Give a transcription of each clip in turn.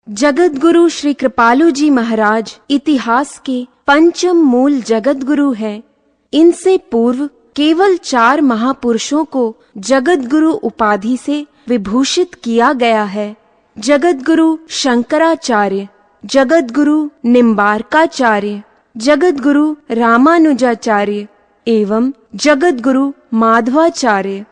जगत गुरु श्री कृपालु जी महाराज इतिहास के पंचम मूल जगत गुरु हैं। इनसे पूर्व केवल 4 महापुरुषों को जगत गुरु उपाधि से विभूषित किया गया है। जगत गुरु शंकराचार्य, जगत गुरु निम्बार्काचार्य, जगत गुरु रामानुजाचार्य एवं जगत गुरु माधवाचार्य।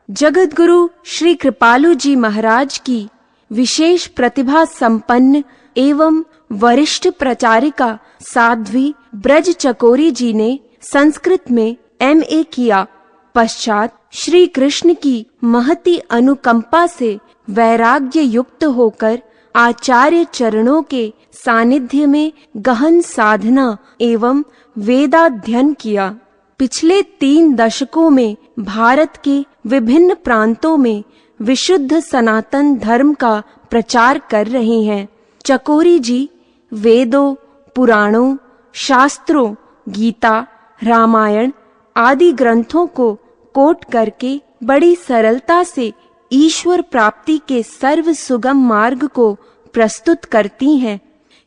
जगत गुरु श्री कृपालु जी महाराज की विशेष प्रतिभा संपन्न एवं वरिष्ठ प्रचारिका साध्वी ब्रज चकोरी जी ने संस्कृत में MA किया। पश्चात श्री कृष्ण की महती अनुकंपा से वैराग्य युक्त होकर आचार्य चरणों के सानिध्य में गहन साधना एवं वेदाध्ययन किया। पिछले 3 दशकों में भारत के विभिन्न प्रांतों में विशुद्ध सनातन धर्म का प्रचार कर रहे हैं। चकोरी जी वेदों, पुराणों, शास्त्रों, गीता, रामायण आदि ग्रंथों को कोट करके बड़ी सरलता से ईश्वर प्राप्ति के सर्व सुगम मार्ग को प्रस्तुत करती हैं।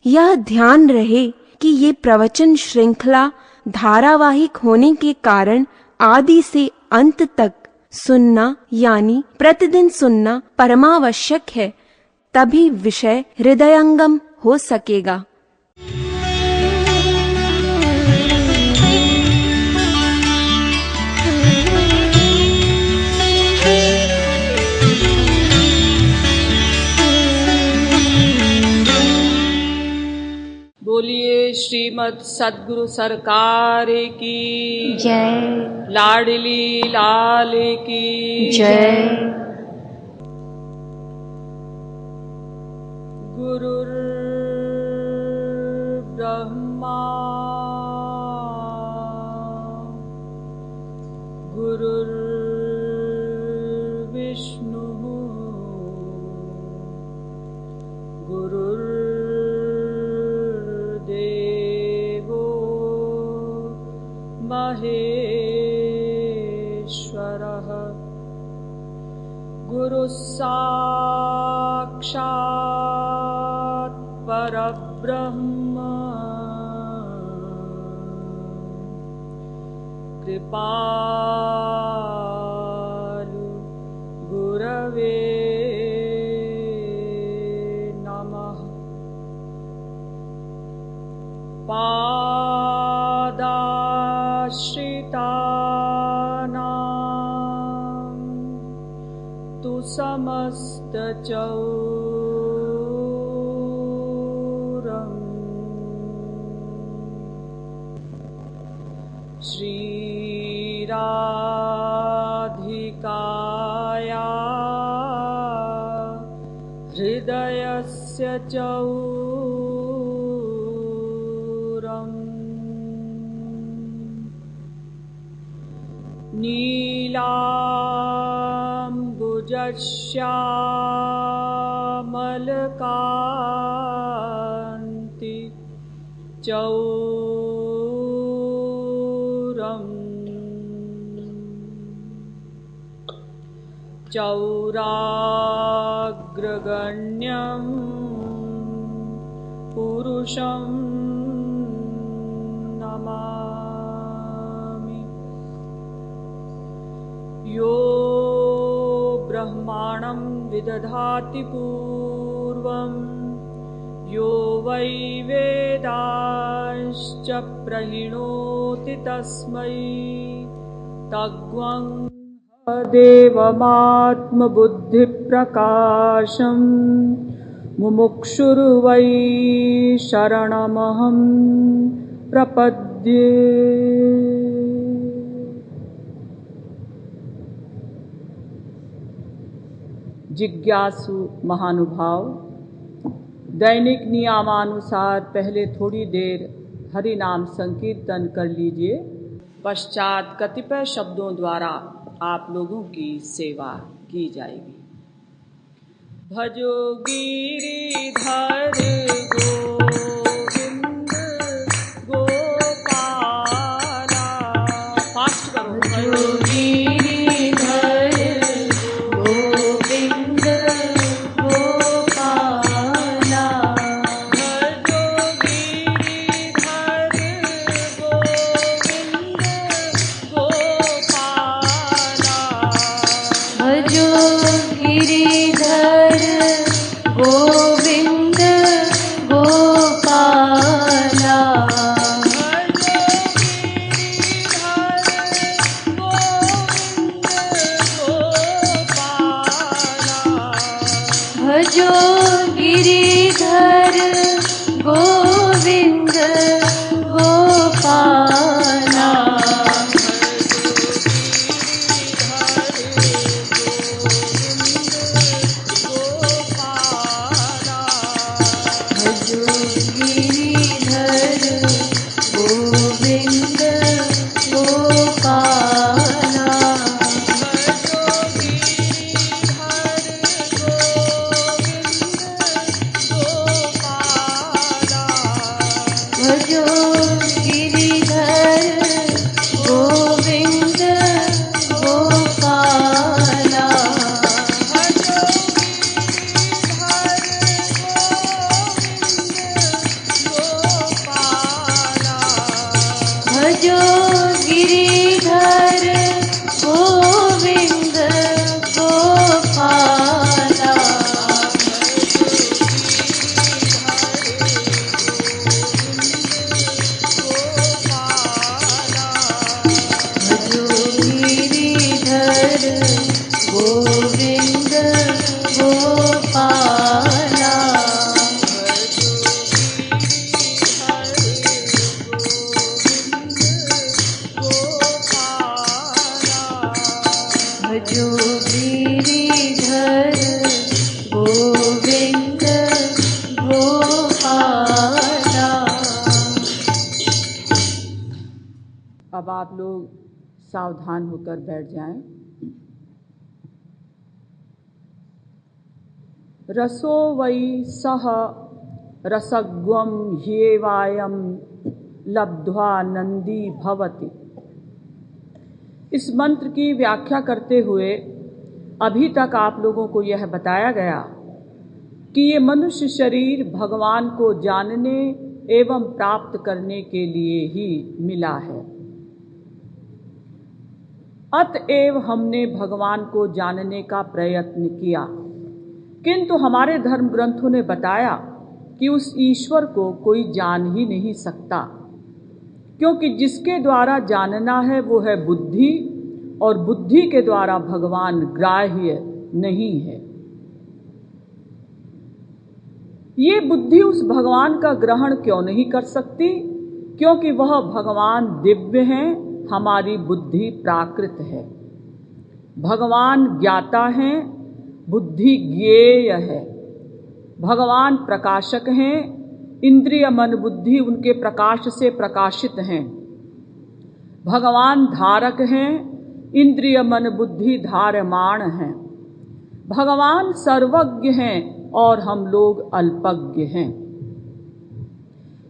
यह ध्यान रहे कि ये प्रवचन श्रृंखला धारावाहिक होने के कारण आदि से अंत तक सुनना यानी प्रतिदिन सुनना परमावश्यक है, तभी विषय हृदयंगम हो सकेगा। बोलिए श्रीमद् सद्गुरु सरकार की जय। लाडली लाल की जय। गुरुर् ब्रह्मा गुरुर् विष्णु गुरुर् महेश्वरः गुरुः साक्षात् परब्रह्म कृपालु गुरवे नमः। पादाश्रितानां तु समस्तचौरम् श्रीराधिकाया हृदयस्य चौरम् नीलाम्बुजश्यामलकान्ति चौरम् चौराग्रगण्यं पुरुषं नमामि। यो ब्रह्माणं विदधाति पूर्वं यो वै वेदांश्च प्रहिणोति तस्मै तद्वं देवमात्मबुद्धिप्रकाशं मुमुक्षुर्वै शरणमहं प्रपद्ये। जिज्ञासु महानुभाव, दैनिक नियमानुसार पहले थोड़ी देर हरि नाम संकीर्तन कर लीजिए। पश्चात कतिपय शब्दों द्वारा आप लोगों की सेवा की जाएगी। भजो गिरिधर गोविंद गोपाला। फास्ट करो। भजो गिरिधर गोविंद गोपाला। भजो गिरिधर गोविंद गोपाला भजो गिरिधर गोविंद गोपाला भजो गिरिधर गोविंद गोपाला भजो गिरिधर गोविंद गोपाला। अब आप लोग सावधान होकर बैठ जाएं। रसो वै सह रसग्वम ह्येवायम लब्ध्वा नंदी भवति। इस मंत्र की व्याख्या करते हुए अभी तक आप लोगों को यह बताया गया कि ये मनुष्य शरीर भगवान को जानने एवं प्राप्त करने के लिए ही मिला है। अतएव हमने भगवान को जानने का प्रयत्न किया, किंतु हमारे धर्म ग्रंथों ने बताया कि उस ईश्वर को कोई जान ही नहीं सकता, क्योंकि जिसके द्वारा जानना है वो है बुद्धि, और बुद्धि के द्वारा भगवान ग्राह्य नहीं है। ये बुद्धि उस भगवान का ग्रहण क्यों नहीं कर सकती? क्योंकि वह भगवान दिव्य हैं, हमारी बुद्धि प्राकृत है। भगवान ज्ञाता हैं, बुद्धि ज्ञेय है। भगवान प्रकाशक हैं, इंद्रिय मन बुद्धि उनके प्रकाश से प्रकाशित हैं। भगवान धारक हैं, इंद्रिय मन बुद्धि धार्यमाण हैं। भगवान सर्वज्ञ हैं और हम लोग अल्पज्ञ हैं।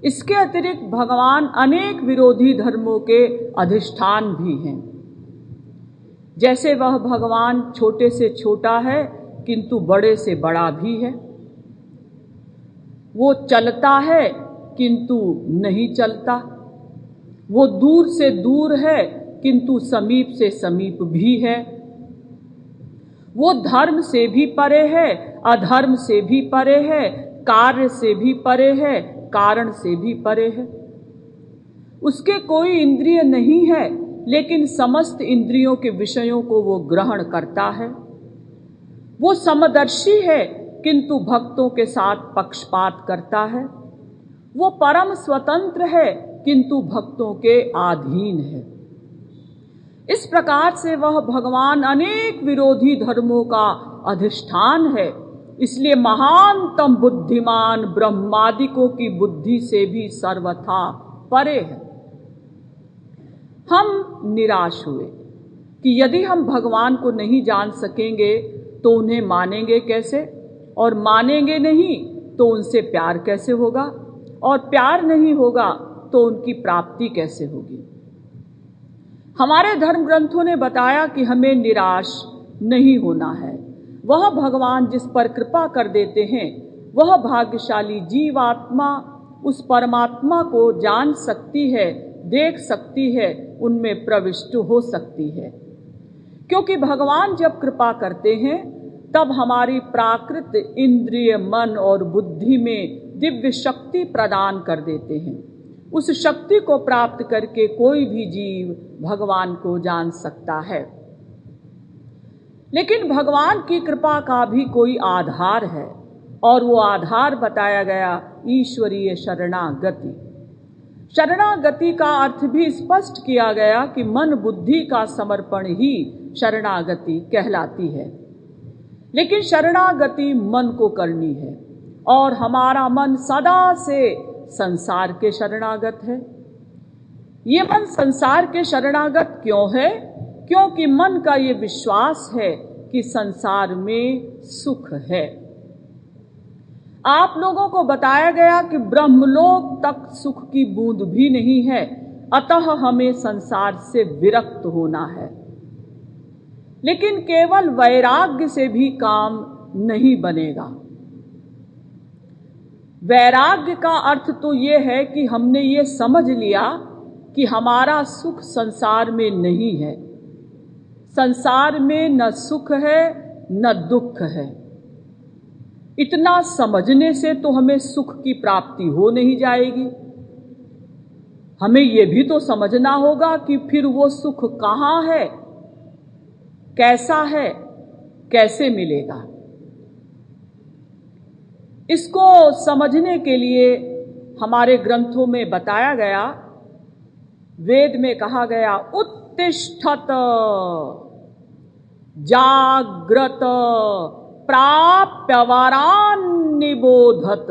इसके अतिरिक्त भगवान अनेक विरोधी धर्मों के अधिष्ठान भी हैं। जैसे वह भगवान छोटे से छोटा है किंतु बड़े से बड़ा भी है। वो चलता है किंतु नहीं चलता। वो दूर से दूर है किंतु समीप से समीप भी है। वो धर्म से भी परे है, अधर्म से भी परे है, कार्य से भी परे है, कारण से भी परे है। उसके कोई इंद्रिय नहीं है, लेकिन समस्त इंद्रियों के विषयों को वो ग्रहण करता है। वो समदर्शी है किंतु भक्तों के साथ पक्षपात करता है। वो परम स्वतंत्र है किंतु भक्तों के अधीन है। इस प्रकार से वह भगवान अनेक विरोधी धर्मों का अधिष्ठान है। इसलिए महानतम बुद्धिमान ब्रह्मादिकों की बुद्धि से भी सर्वथा परे है। हम निराश हुए कि यदि हम भगवान को नहीं जान सकेंगे तो उन्हें मानेंगे कैसे, और मानेंगे नहीं तो उनसे प्यार कैसे होगा, और प्यार नहीं होगा तो उनकी प्राप्ति कैसे होगी। हमारे धर्म ग्रंथों ने बताया कि हमें निराश नहीं होना है। वह भगवान जिस पर कृपा कर देते हैं, वह भाग्यशाली जीवात्मा उस परमात्मा को जान सकती है, देख सकती है, उनमें प्रविष्ट हो सकती है। क्योंकि भगवान जब कृपा करते हैं तब हमारी प्राकृत इंद्रिय मन और बुद्धि में दिव्य शक्ति प्रदान कर देते हैं। उस शक्ति को प्राप्त करके कोई भी जीव भगवान को जान सकता है। लेकिन भगवान की कृपा का भी कोई आधार है, और वो आधार बताया गया ईश्वरीय शरणागति। शरणागति का अर्थ भी स्पष्ट किया गया कि मन बुद्धि का समर्पण ही शरणागति कहलाती है। लेकिन शरणागति मन को करनी है, और हमारा मन सदा से संसार के शरणागत है। ये मन संसार के शरणागत क्यों है? क्योंकि मन का ये विश्वास है कि संसार में सुख है। आप लोगों को बताया गया कि ब्रह्मलोक तक सुख की बूंद भी नहीं है, अतः हमें संसार से विरक्त होना है। लेकिन केवल वैराग्य से भी काम नहीं बनेगा। वैराग्य का अर्थ तो ये है कि हमने ये समझ लिया कि हमारा सुख संसार में नहीं है। संसार में न सुख है न दुख है। इतना समझने से तो हमें सुख की प्राप्ति हो नहीं जाएगी। हमें ये भी तो समझना होगा कि फिर वो सुख कहाँ है, कैसा है, कैसे मिलेगा। इसको समझने के लिए हमारे ग्रंथों में बताया गया, वेद में कहा गया, उत्तिष्ठत जाग्रत प्राप्य वरान निबोधत।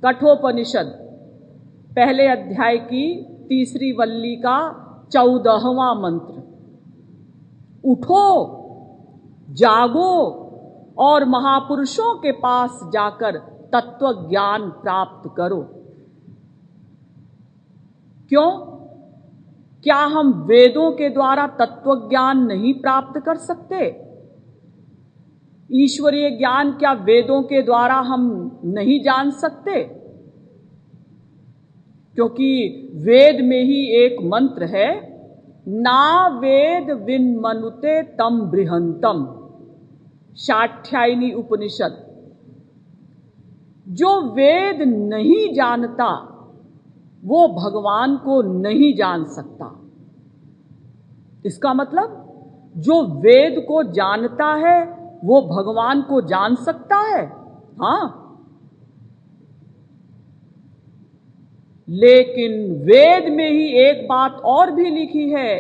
कठोपनिषद पहले अध्याय की 3री वल्ली का 14वां मंत्र। उठो, जागो और महापुरुषों के पास जाकर तत्व ज्ञान प्राप्त करो। क्यों? क्या हम वेदों के द्वारा तत्व ज्ञान नहीं प्राप्त कर सकते? ईश्वरीय ज्ञान क्या वेदों के द्वारा हम नहीं जान सकते? क्योंकि वेद में ही एक मंत्र है, ना वेद विन्मनुते तम बृहंतम, शाठ्यायनी उपनिषद। जो वेद नहीं जानता वो भगवान को नहीं जान सकता। इसका मतलब जो वेद को जानता है वो भगवान को जान सकता है। हाँ, लेकिन वेद में ही एक बात और भी लिखी है,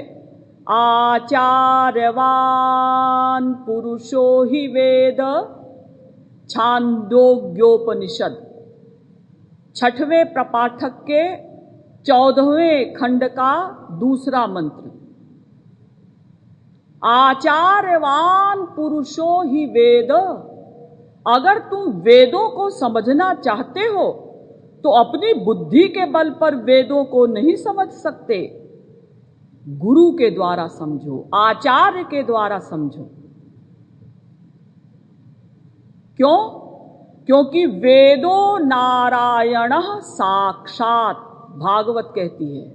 आचार्यवान पुरुषो ही वेद, छांदोग्योपनिषद 6वें प्रपाठक के 14वें खंड का 2रा मंत्र। आचार्यवान पुरुषो ही वेद। अगर तुम वेदों को समझना चाहते हो तो अपनी बुद्धि के बल पर वेदों को नहीं समझ सकते। गुरु के द्वारा समझो, आचार्य के द्वारा समझो। क्यों? क्योंकि वेदो नारायण साक्षात, भागवत कहती है।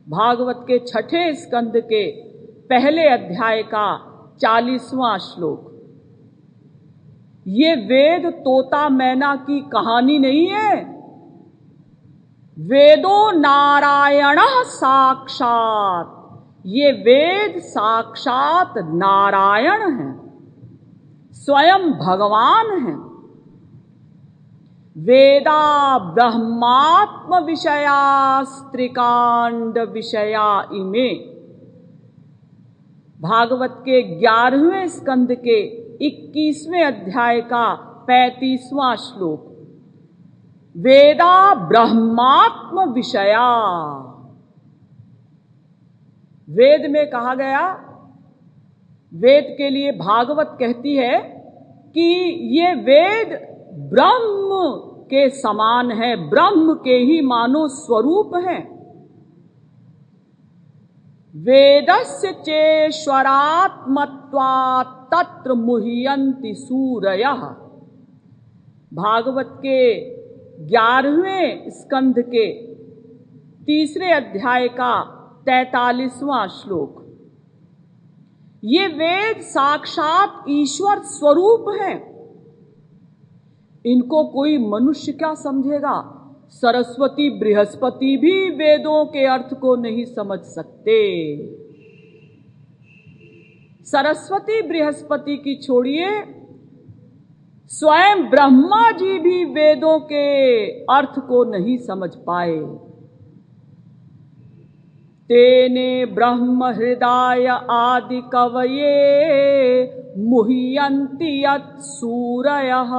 भागवत के 6ठे स्कंद के पहले अध्याय का 40वां श्लोक। ये वेद तोता मैना की कहानी नहीं है। वेदो नारायण साक्षात, ये वेद साक्षात नारायण हैं, स्वयं भगवान हैं। वेदा ब्रह्मात्म विषया स्त्रिकांड विषया इमे। भागवत के 11वें स्कंद के 21वें अध्याय का 35वां श्लोक। वेदा ब्रह्मात्म विषया। वेद में कहा गया, वेद के लिए भागवत कहती है कि ये वेद ब्रह्म के समान है, ब्रह्म के ही मानो स्वरूप हैं। वेदस्य चेश्वरात्मत्वात् तत्र मुह्यन्ति सूरयः। भागवत के 11वें स्कंध के 3रे अध्याय का 43वां श्लोक। ये वेद साक्षात ईश्वर स्वरूप हैं। इनको कोई मनुष्य क्या समझेगा? सरस्वती बृहस्पति भी वेदों के अर्थ को नहीं समझ सकते। सरस्वती बृहस्पति की छोड़िए, स्वयं ब्रह्मा जी भी वेदों के अर्थ को नहीं समझ पाए। तेने ब्रह्म हृदय आदि कवये मुह्यन्ति यत् सूरयः।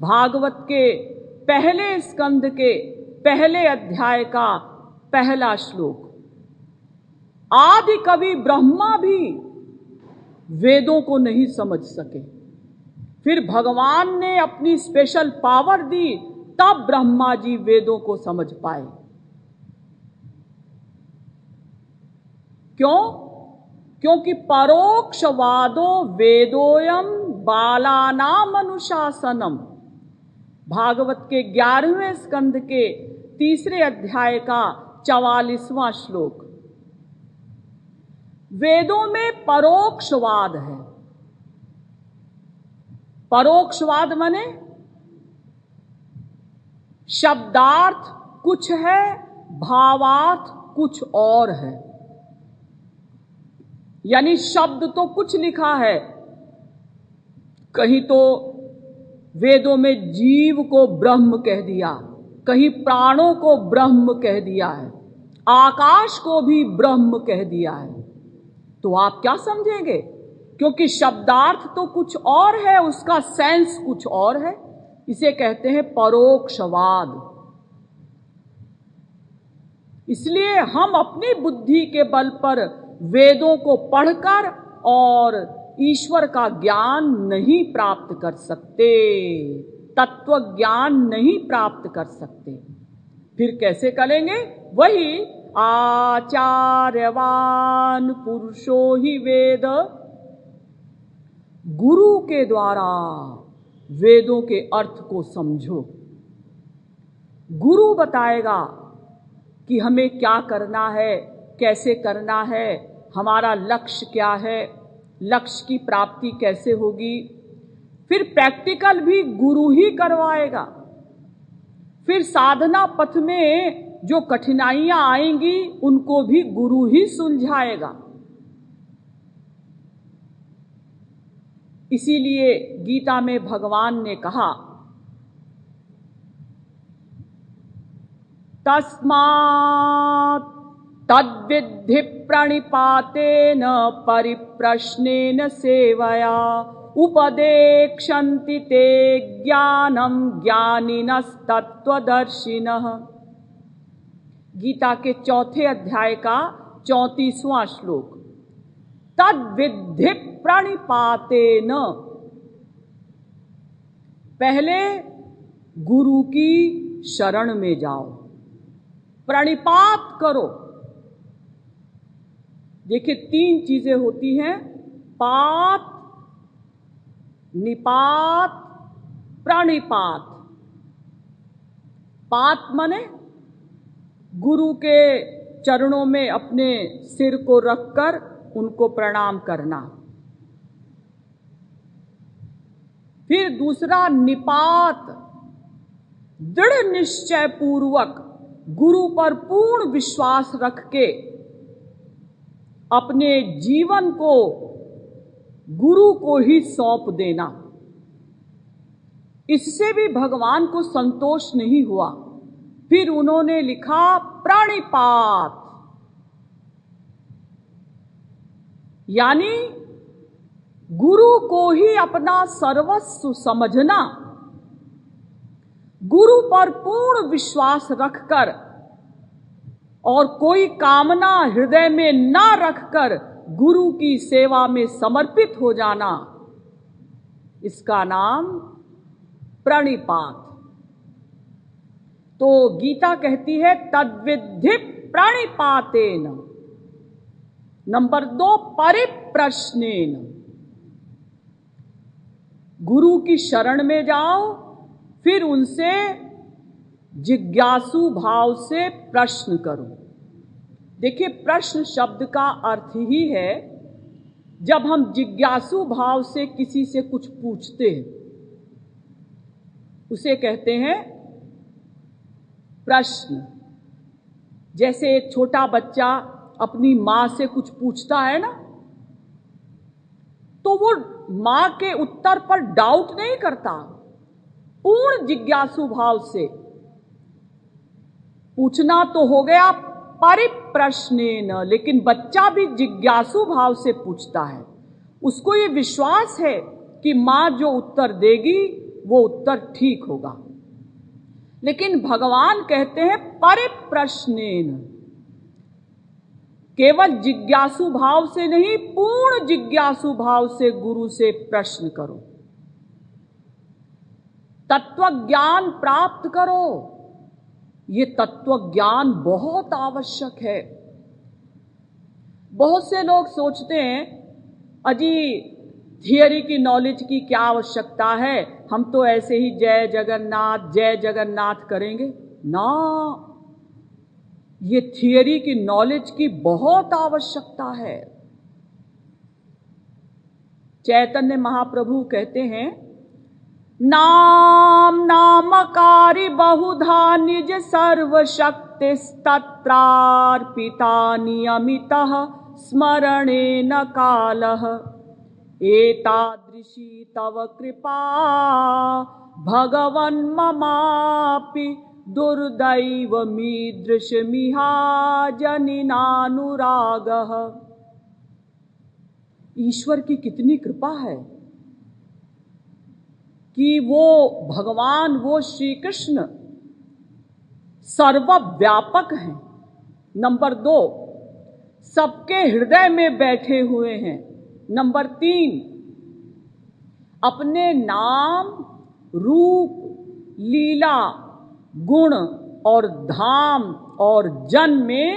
भागवत के पहले स्कंद के पहले अध्याय का पहला श्लोक। आदि कवि ब्रह्मा भी वेदों को नहीं समझ सके। फिर भगवान ने अपनी स्पेशल पावर दी, तब ब्रह्मा जी वेदों को समझ पाए। क्यों? क्योंकि परोक्षवादो वेदोयम बालानाम अनुशासनम, भागवत के 11वें स्कंद के 3 अध्याय का 44वां श्लोक। वेदों में परोक्षवाद है। परोक्षवाद माने शब्दार्थ कुछ है, भावार्थ कुछ और है। यानी शब्द तो कुछ लिखा है, कहीं तो वेदों में जीव को ब्रह्म कह दिया, कहीं प्राणों को ब्रह्म कह दिया है, आकाश को भी ब्रह्म कह दिया है। तो आप क्या समझेंगे? क्योंकि शब्दार्थ तो कुछ और है, उसका सेंस कुछ और है। इसे कहते हैं परोक्षवाद। इसलिए हम अपनी बुद्धि के बल पर वेदों को पढ़कर और ईश्वर का ज्ञान नहीं प्राप्त कर सकते, तत्व ज्ञान नहीं प्राप्त कर सकते। फिर कैसे करेंगे? वही आचार्यवान पुरुषो ही वेद, गुरु के द्वारा वेदों के अर्थ को समझो। गुरु बताएगा कि हमें क्या करना है, कैसे करना है, हमारा लक्ष्य क्या है, लक्ष्य की प्राप्ति कैसे होगी। फिर प्रैक्टिकल भी गुरु ही करवाएगा। फिर साधना पथ में जो कठिनाइयां आएंगी उनको भी गुरु ही सुलझाएगा। इसीलिए गीता में भगवान ने कहा, तस्मात् तद्विद्धि प्रणिपातेन परिप्रश्नेन सेवया उपदेक्षन्ति ते ज्ञानम ज्ञानिनस्तत्त्वदर्शिनः। गीता के 4 अध्याय का 34वां श्लोक। तद्विद्धि प्रणिपातेन, पहले गुरु की शरण में जाओ, प्रणिपात करो। देखिए 3 चीजें होती हैं, पात, निपात, प्रणिपात। पात माने गुरु के चरणों में अपने सिर को रखकर उनको प्रणाम करना। फिर दूसरा निपात, दृढ़ निश्चय पूर्वक गुरु पर पूर्ण विश्वास रख के अपने जीवन को गुरु को ही सौंप देना। इससे भी भगवान को संतोष नहीं हुआ, फिर उन्होंने लिखा प्रणिपात, यानी गुरु को ही अपना सर्वस्व समझना, गुरु पर पूर्ण विश्वास रखकर और कोई कामना हृदय में ना रखकर गुरु की सेवा में समर्पित हो जाना, इसका नाम प्रणिपात। तो गीता कहती है तद्विद्धि प्रणिपातेन। नंबर 2 परिप्रश्नेन, गुरु की शरण में जाओ, फिर उनसे जिज्ञासु भाव से प्रश्न करो। देखिए प्रश्न शब्द का अर्थ ही है जब हम जिज्ञासु भाव से किसी से कुछ पूछते हैं, उसे कहते हैं प्रश्न। जैसे एक छोटा बच्चा अपनी मां से कुछ पूछता है ना, तो वो मां के उत्तर पर डाउट नहीं करता, पूर्ण जिज्ञासु भाव से पूछना तो हो गया परिप्रश्नेन, लेकिन बच्चा भी जिज्ञासु भाव से पूछता है। उसको ये विश्वास है कि मां जो उत्तर देगी वो उत्तर ठीक होगा। लेकिन भगवान कहते हैं परिप्रश्नेन, केवल जिज्ञासु भाव से नहीं, पूर्ण जिज्ञासु भाव से गुरु से प्रश्न करो। तत्व ज्ञान प्राप्त करो। ये तत्व ज्ञान बहुत आवश्यक है। बहुत से लोग सोचते हैं अजी थियरी की नॉलेज की क्या आवश्यकता है, हम तो ऐसे ही जय जगन्नाथ करेंगे ना। ये थियरी की नॉलेज की बहुत आवश्यकता है। चैतन्य महाप्रभु कहते हैं, नाम नामकारी बहुधा निज सर्वशक्ति तत्रार्पिता नियमितः स्मरणेन कालः एतादृशी तव कृपा भगवन् ममापि दुर्दैवमीदृशमिहा जनिनानुरागः। ईश्वर की कितनी कृपा है कि वो भगवान, वो श्री कृष्ण सर्वव्यापक हैं। नंबर 2, सबके हृदय में बैठे हुए हैं। नंबर 3, अपने नाम, रूप, लीला, गुण और धाम और जन में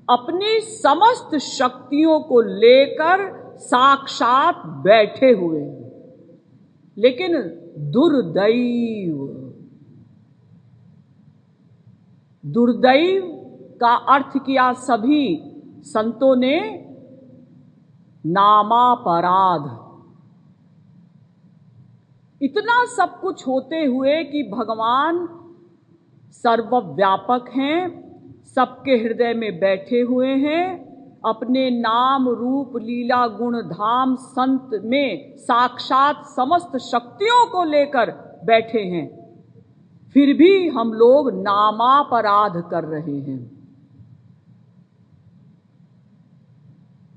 अपनी समस्त शक्तियों को लेकर साक्षात बैठे हुए हैं। लेकिन दुर्दैव का अर्थ किया सभी संतों ने नामापराध। इतना सब कुछ होते हुए कि भगवान सर्वव्यापक हैं, सबके हृदय में बैठे हुए हैं, अपने नाम, रूप, लीला, गुण, धाम, संत में साक्षात समस्त शक्तियों को लेकर बैठे हैं, फिर भी हम लोग नामापराध कर रहे हैं।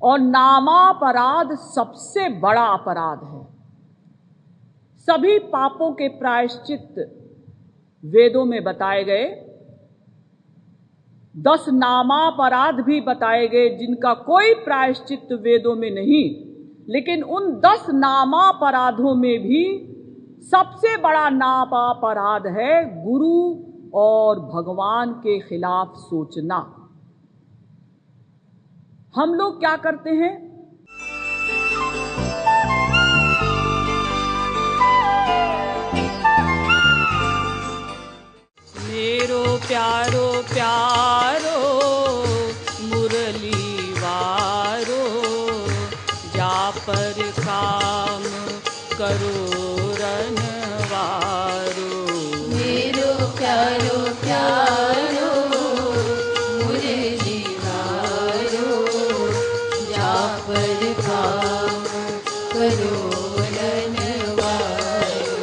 और नामापराध सबसे बड़ा अपराध है। सभी पापों के प्रायश्चित वेदों में बताए गए, 10 नामापराध भी बताए गए जिनका कोई प्रायश्चित वेदों में नहीं। लेकिन उन 10 नामापराधों में भी सबसे बड़ा नामापराध है गुरु और भगवान के खिलाफ सोचना। हम लोग क्या करते हैं? मेरो प्यारो प्यारो मुरली वारो, जा पर काम करो रनवारो। मेरो प्यारो प्यारो मुरली वारो, जा पर काम करो रनवारो।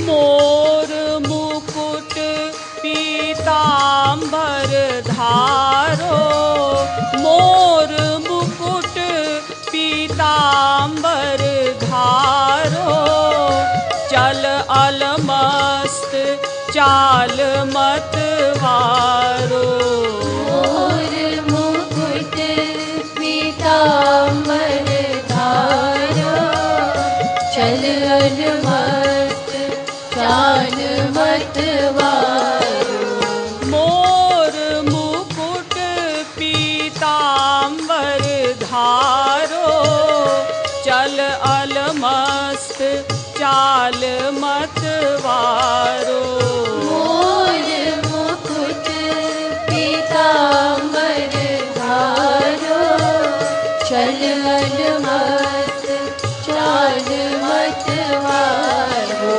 मोर मुकुट पीतांबर धारो, मोर मुकुट पीतांबर धारो, चल अलमस्त चाल मत वारो। मोर मुकुट पीतांबर धारो, चल अलमस्त चाल मत वारो। मोर मुकुट पीतांबर धारो, चल अलमस्त चाल मत वारो। मोर मुकुट पीतांबर धारो, चल अलमस्त चाल मत वारो।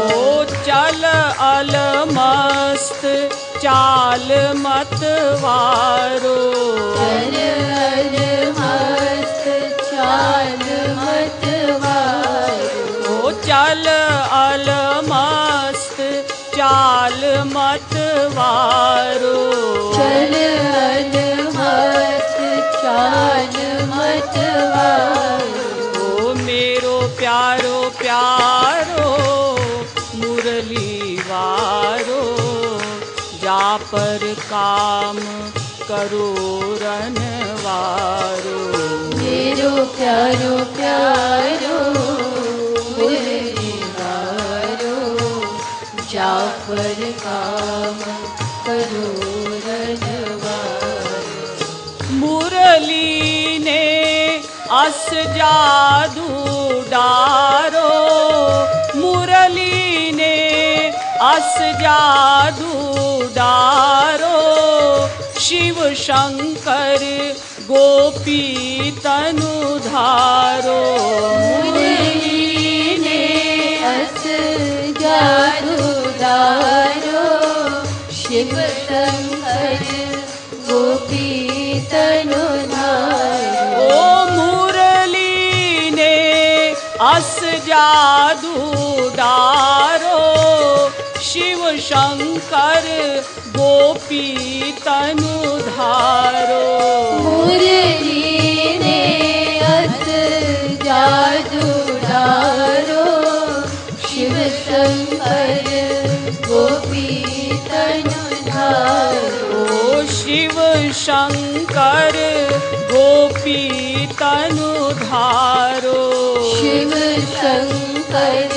चल अलमस्त चाल मत वारो। चल अलमस्त चाल मत वारो। चल अलमस्त चाल मत वारो। चल अलमस्त चाल मत वारो। मेरो प्यारो प्यारो मुरली वारो, जा पर काम करो रनवारो। मेरो प्यारो प्यारो मुरली वारो, कापर काम करो रजवारो। मुरली ने अस जादू डारो, मुरली ने अस जादू डारो, शिव शंकर गोपी तनु धारो। मुरली ने अस जादू डारो, शिव शंकर गोपी तनु धारो। ओ मुरली ने अस जादू डारो, शिव शंकर गोपी तनु धारो। मुरली ने अस जादू डारो, शिव शंकर गोपी तनु धारो। ओ शिव शंकर गोपी तनु धारो। शिव शंकर